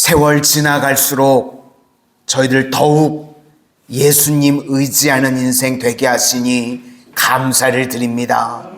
세월 지나갈수록 저희들 더욱 예수님 의지하는 인생 되게 하시니 감사를 드립니다.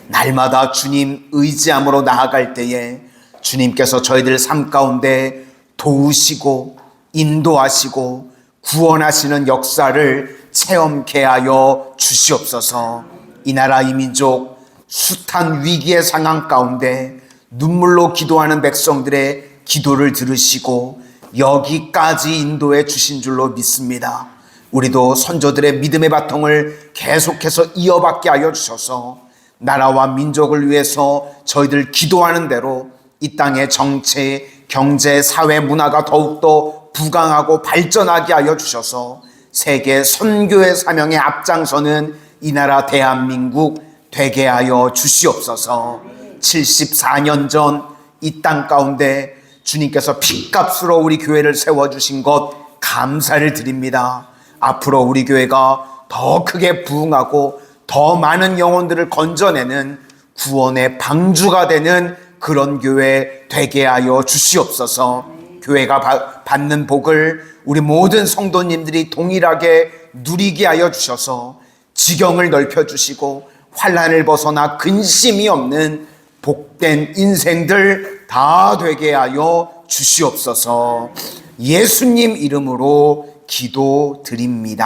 날마다 주님 의지함으로 나아갈 때에 주님께서 저희들 삶 가운데 도우시고 인도하시고 구원하시는 역사를 체험케 하여 주시옵소서. 이 나라 이 민족 숱한 위기의 상황 가운데 눈물로 기도하는 백성들의 기도를 들으시고 여기까지 인도해 주신 줄로 믿습니다. 우리도 선조들의 믿음의 바통을 계속해서 이어받게 하여 주셔서 나라와 민족을 위해서 저희들 기도하는 대로 이 땅의 정치, 경제, 사회, 문화가 더욱더 부강하고 발전하게 하여 주셔서 세계 선교의 사명에 앞장서는 이 나라 대한민국 되게 하여 주시옵소서. 74년 전 이 땅 가운데 주님께서 핏값으로 우리 교회를 세워주신 것 감사를 드립니다. 앞으로 우리 교회가 더 크게 부흥하고 더 많은 영혼들을 건져내는 구원의 방주가 되는 그런 교회 되게 하여 주시옵소서. 교회가 받는 복을 우리 모든 성도님들이 동일하게 누리게 하여 주셔서 지경을 넓혀주시고 환난을 벗어나 근심이 없는 복된 인생들 다 되게 하여 주시옵소서. 예수님 이름으로 기도드립니다.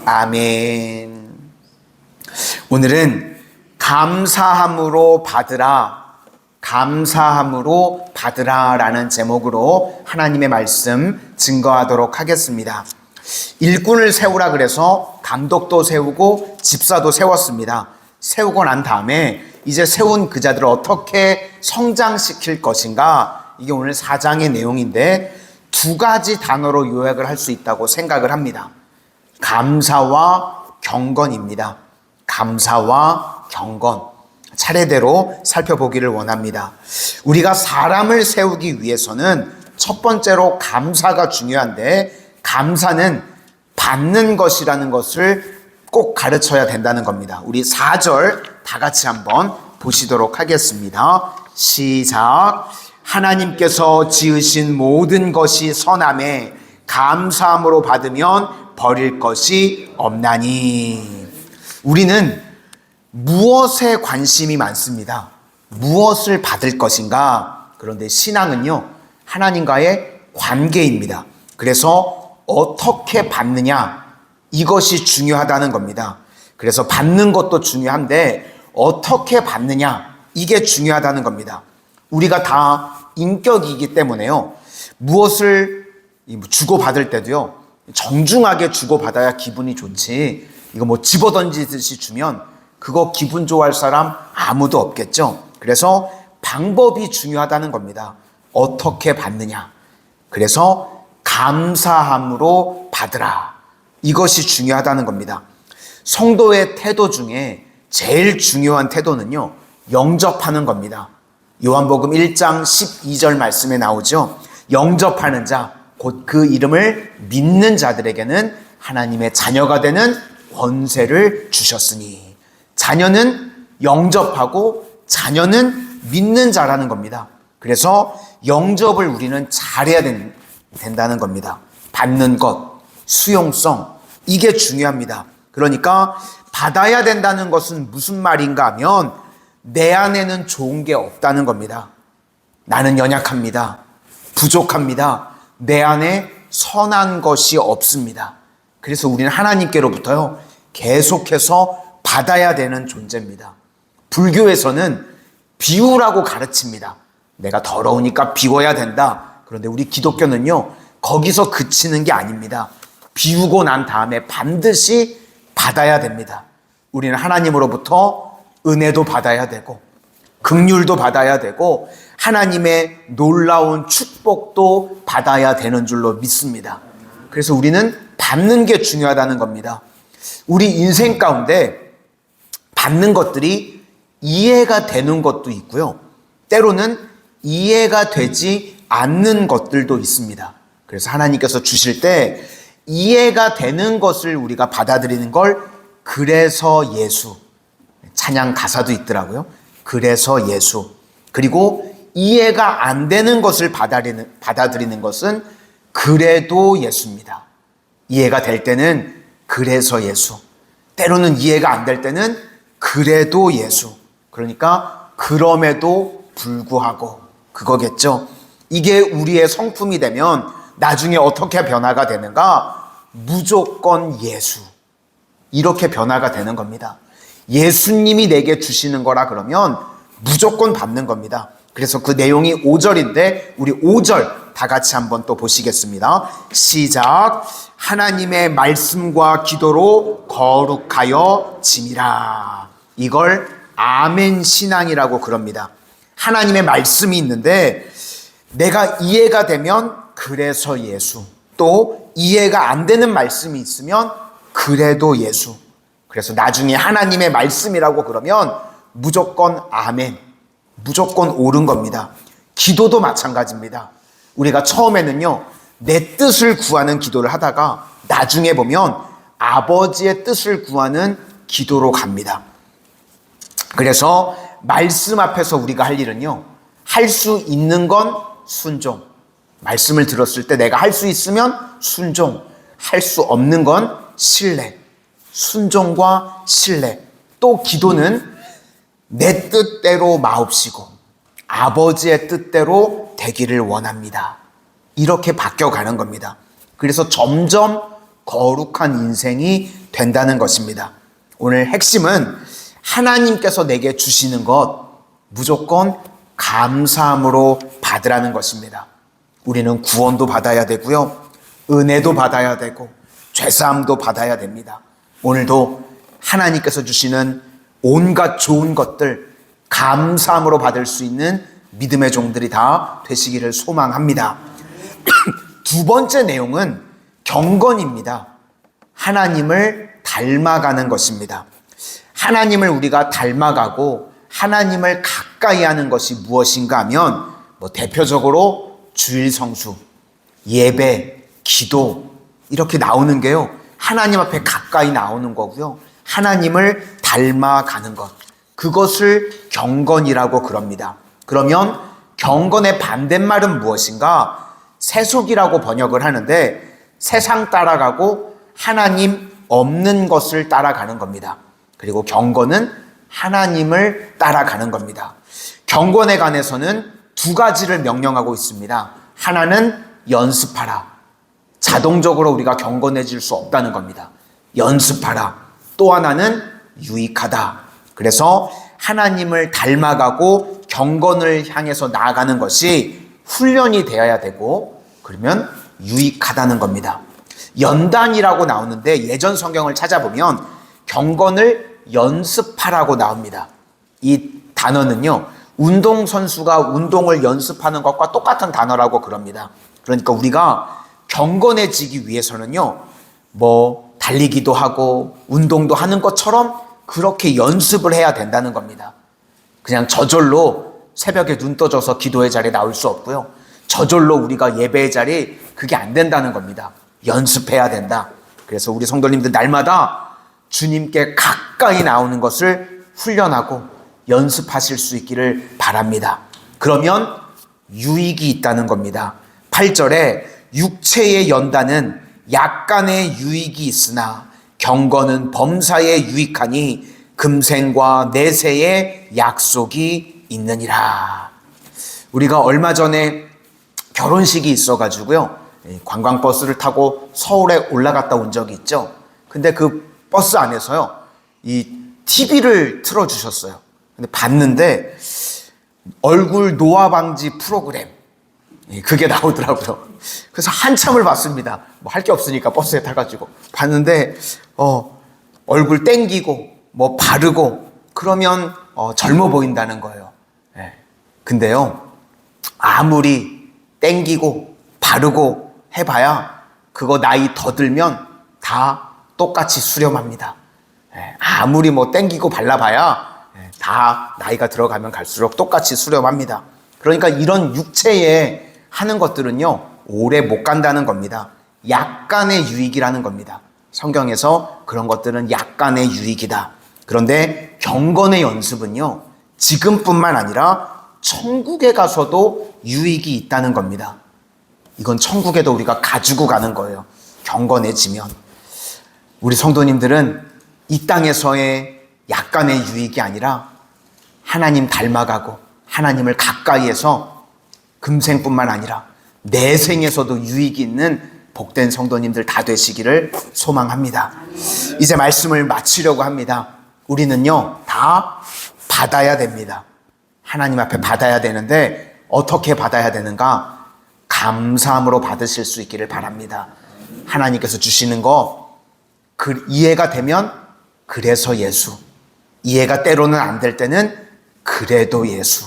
아멘. 오늘은 감사함으로 받으라, 감사함으로 받으라 라는 제목으로 하나님의 말씀 증거하도록 하겠습니다. 일꾼을 세우라 그래서 감독도 세우고 집사도 세웠습니다. 세우고 난 다음에 이제 세운 그 자들을 어떻게 성장시킬 것인가, 이게 오늘 4장의 내용인데 두 가지 단어로 요약을 할 수 있다고 생각을 합니다. 감사와 경건입니다. 감사와 경건, 차례대로 살펴보기를 원합니다. 우리가 사람을 세우기 위해서는 첫 번째로 감사가 중요한데, 감사는 받는 것이라는 것을 꼭 가르쳐야 된다는 겁니다. 우리 4절 다 같이 한번 보시도록 하겠습니다. 시작. 하나님께서 지으신 모든 것이 선함에 감사함으로 받으면 버릴 것이 없나니. 우리는 무엇에 관심이 많습니다. 무엇을 받을 것인가. 그런데 신앙은요, 하나님과의 관계입니다. 그래서 어떻게 받느냐, 이것이 중요하다는 겁니다. 그래서 받는 것도 중요한데 어떻게 받느냐, 이게 중요하다는 겁니다. 우리가 다 인격이기 때문에요, 무엇을 주고받을 때도요, 정중하게 주고받아야 기분이 좋지, 이거 뭐 집어던지듯이 주면 그거 기분 좋아할 사람 아무도 없겠죠. 그래서 방법이 중요하다는 겁니다. 어떻게 받느냐. 그래서 감사함으로 받으라, 이것이 중요하다는 겁니다. 성도의 태도 중에 제일 중요한 태도는요, 영접하는 겁니다. 요한복음 1장 12절 말씀에 나오죠. 영접하는 자, 곧 그 이름을 믿는 자들에게는 하나님의 자녀가 되는 권세를 주셨으니. 자녀는 영접하고 자녀는 믿는 자라는 겁니다. 그래서 영접을 우리는 잘해야 된다는 겁니다. 받는 것, 수용성, 이게 중요합니다. 그러니까 받아야 된다는 것은 무슨 말인가 하면 내 안에는 좋은 게 없다는 겁니다. 나는 연약합니다. 부족합니다. 내 안에 선한 것이 없습니다. 그래서 우리는 하나님께로부터요, 계속해서 받아야 되는 존재입니다. 불교에서는 비우라고 가르칩니다. 내가 더러우니까 비워야 된다. 그런데 우리 기독교는요, 거기서 그치는 게 아닙니다. 비우고 난 다음에 반드시 받아야 됩니다. 우리는 하나님으로부터 은혜도 받아야 되고 긍휼도 받아야 되고 하나님의 놀라운 축복도 받아야 되는 줄로 믿습니다. 그래서 우리는 받는 게 중요하다는 겁니다. 우리 인생 가운데 받는 것들이 이해가 되는 것도 있고요, 때로는 이해가 되지 않는 것들도 있습니다. 그래서 하나님께서 주실 때 이해가 되는 것을 우리가 받아들이는 걸 그래서 예수, 찬양 가사도 있더라고요. 그래서 예수. 그리고 이해가 안 되는 것을 받아들이는 것은 그래도 예수입니다. 이해가 될 때는 그래서 예수, 때로는 이해가 안 될 때는 그래도 예수, 그러니까 그럼에도 불구하고, 그거겠죠. 이게 우리의 성품이 되면 나중에 어떻게 변화가 되는가? 무조건 예수, 이렇게 변화가 되는 겁니다. 예수님이 내게 주시는 거라 그러면 무조건 받는 겁니다. 그래서 그 내용이 5절인데 우리 5절 다 같이 한번 또 보시겠습니다. 시작. 하나님의 말씀과 기도로 거룩하여 짐이라. 이걸 아멘 신앙이라고 그럽니다. 하나님의 말씀이 있는데 내가 이해가 되면 그래서 예수, 또 이해가 안 되는 말씀이 있으면 그래도 예수. 그래서 나중에 하나님의 말씀이라고 그러면 무조건 아멘, 무조건 옳은 겁니다. 기도도 마찬가지입니다. 우리가 처음에는요, 내 뜻을 구하는 기도를 하다가 나중에 보면 아버지의 뜻을 구하는 기도로 갑니다. 그래서 말씀 앞에서 우리가 할 일은요, 할 수 있는 건 순종. 말씀을 들었을 때 내가 할 수 있으면 순종, 할 수 없는 건 신뢰. 순종과 신뢰. 또 기도는 내 뜻대로 마옵시고 아버지의 뜻대로 되기를 원합니다. 이렇게 바뀌어가는 겁니다. 그래서 점점 거룩한 인생이 된다는 것입니다. 오늘 핵심은 하나님께서 내게 주시는 것 무조건 감사함으로 받으라는 것입니다. 우리는 구원도 받아야 되고요, 은혜도 받아야 되고 죄사함도 받아야 됩니다. 오늘도 하나님께서 주시는 온갖 좋은 것들 감사함으로 받을 수 있는 믿음의 종들이 다 되시기를 소망합니다. 두 번째 내용은 경건입니다. 하나님을 닮아가는 것입니다. 하나님을 우리가 닮아가고 하나님을 가까이 하는 것이 무엇인가 하면 대표적으로 주일 성수, 예배, 기도 이렇게 나오는 게요, 하나님 앞에 가까이 나오는 거고요, 하나님을 닮아가는 것, 그것을 경건이라고 그럽니다. 그러면 경건의 반대말은 무엇인가? 세속이라고 번역을 하는데 세상 따라가고 하나님 없는 것을 따라가는 겁니다. 그리고 경건은 하나님을 따라가는 겁니다. 경건에 관해서는 두 가지를 명령하고 있습니다. 하나는 연습하라. 자동적으로 우리가 경건해질 수 없다는 겁니다. 연습하라. 또 하나는 유익하다. 그래서 하나님을 닮아가고 경건을 향해서 나아가는 것이 훈련이 되어야 되고, 그러면 유익하다는 겁니다. 연단이라고 나오는데 예전 성경을 찾아보면 경건을 연습하라고 나옵니다. 이 단어는요, 운동선수가 운동을 연습하는 것과 똑같은 단어라고 그럽니다. 그러니까 우리가 경건해지기 위해서는요, 달리기도 하고 운동도 하는 것처럼 그렇게 연습을 해야 된다는 겁니다. 그냥 저절로 새벽에 눈 떠져서 기도의 자리에 나올 수 없고요, 저절로 우리가 예배의 자리, 그게 안 된다는 겁니다. 연습해야 된다. 그래서 우리 성도님들 날마다 주님께 가까이 나오는 것을 훈련하고 연습하실 수 있기를 바랍니다. 그러면 유익이 있다는 겁니다. 8절에 육체의 연단은 약간의 유익이 있으나 경건은 범사에 유익하니 금생과 내세의 약속이 있느니라. 우리가 얼마 전에 결혼식이 있어가지고요, 관광버스를 타고 서울에 올라갔다 온 적이 있죠. 근데 그 버스 안에서요, 이 TV를 틀어주셨어요. 근데 봤는데 얼굴 노화 방지 프로그램, 그게 나오더라고요. 그래서 한참을 봤습니다. 할 게 없으니까 버스에 타가지고 봤는데 얼굴 땡기고 바르고 그러면 젊어 보인다는 거예요. 근데요, 아무리 땡기고 바르고 해봐야 그거 나이 더 들면 다 똑같이 수렴합니다. 아무리 땡기고 발라봐야 다 나이가 들어가면 갈수록 똑같이 수렴합니다. 그러니까 이런 육체에 하는 것들은요, 오래 못 간다는 겁니다. 약간의 유익이라는 겁니다. 성경에서 그런 것들은 약간의 유익이다. 그런데 경건의 연습은요, 지금뿐만 아니라 천국에 가서도 유익이 있다는 겁니다. 이건 천국에도 우리가 가지고 가는 거예요. 경건해지면. 우리 성도님들은 이 땅에서의 약간의 유익이 아니라 하나님 닮아가고 하나님을 가까이에서 금생뿐만 아니라 내생에서도 유익이 있는 복된 성도님들 다 되시기를 소망합니다. 이제 말씀을 마치려고 합니다. 우리는요, 다 받아야 됩니다. 하나님 앞에 받아야 되는데 어떻게 받아야 되는가? 감사함으로 받으실 수 있기를 바랍니다. 하나님께서 주시는 거 이해가 되면 그래서 예수, 이해가 때로는 안 될 때는 그래도 예수,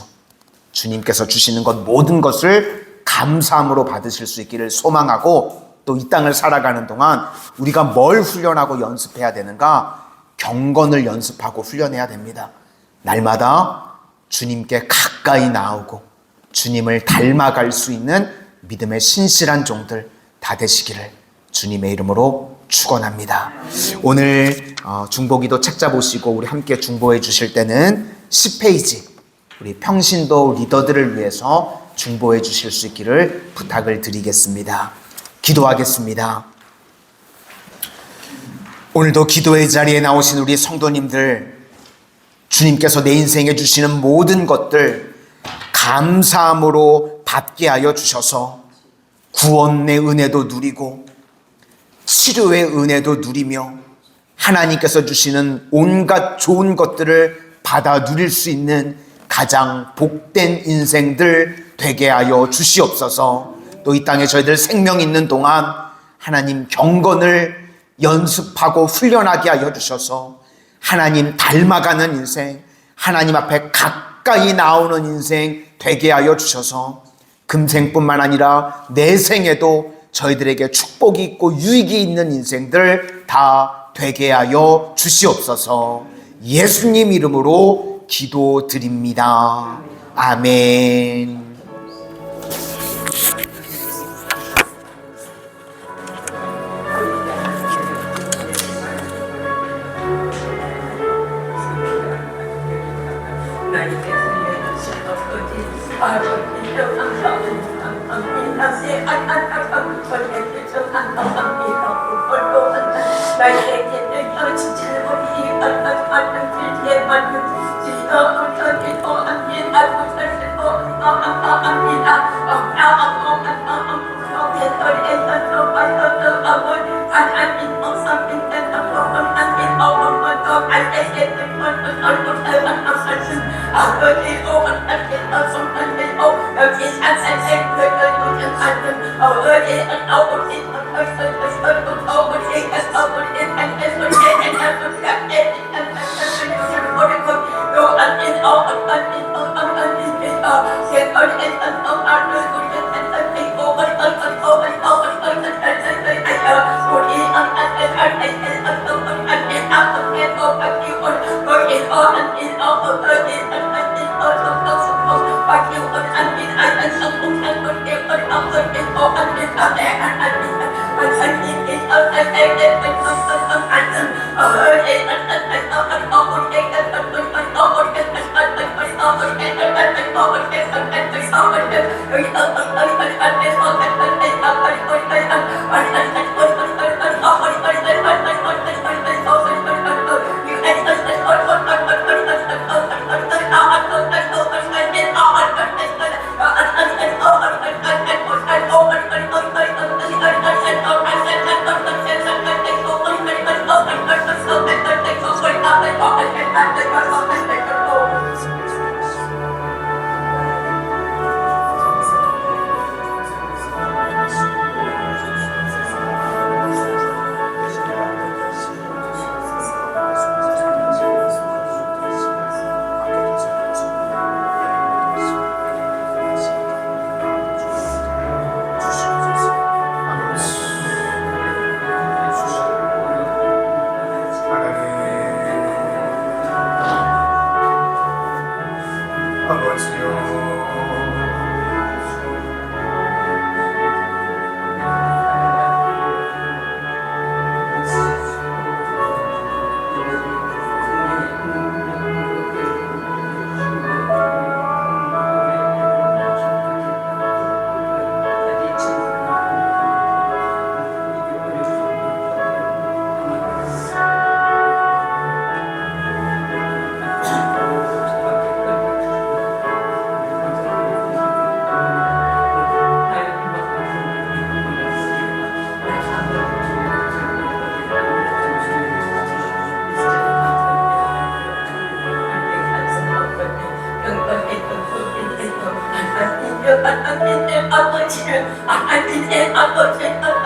주님께서 주시는 것 모든 것을 감사함으로 받으실 수 있기를 소망하고, 또 이 땅을 살아가는 동안 우리가 뭘 훈련하고 연습해야 되는가? 경건을 연습하고 훈련해야 됩니다. 날마다 주님께 가까이 나오고 주님을 닮아갈 수 있는 믿음의 신실한 종들 다 되시기를 주님의 이름으로 축원합니다. 오늘 중보기도 책자 보시고 우리 함께 중보해 주실 때는 10페이지 우리 평신도 리더들을 위해서 중보해 주실 수 있기를 부탁을 드리겠습니다. 기도하겠습니다. 오늘도 기도의 자리에 나오신 우리 성도님들, 주님께서 내 인생에 주시는 모든 것들 감사함으로 받게 하여 주셔서 구원의 은혜도 누리고 치료의 은혜도 누리며 하나님께서 주시는 온갖 좋은 것들을 받아 누릴 수 있는 가장 복된 인생들 되게 하여 주시옵소서. 또 이 땅에 저희들 생명 있는 동안 하나님 경건을 연습하고 훈련하게 하여 주셔서 하나님 닮아가는 인생, 하나님 앞에 가까이 나오는 인생 되게 하여 주셔서 금생뿐만 아니라 내생에도 저희들에게 축복이 있고 유익이 있는 인생들 다 되게 하여 주시옵소서. 예수님 이름으로 기도드립니다. 아멘. 아버지를 하나님의 아버지를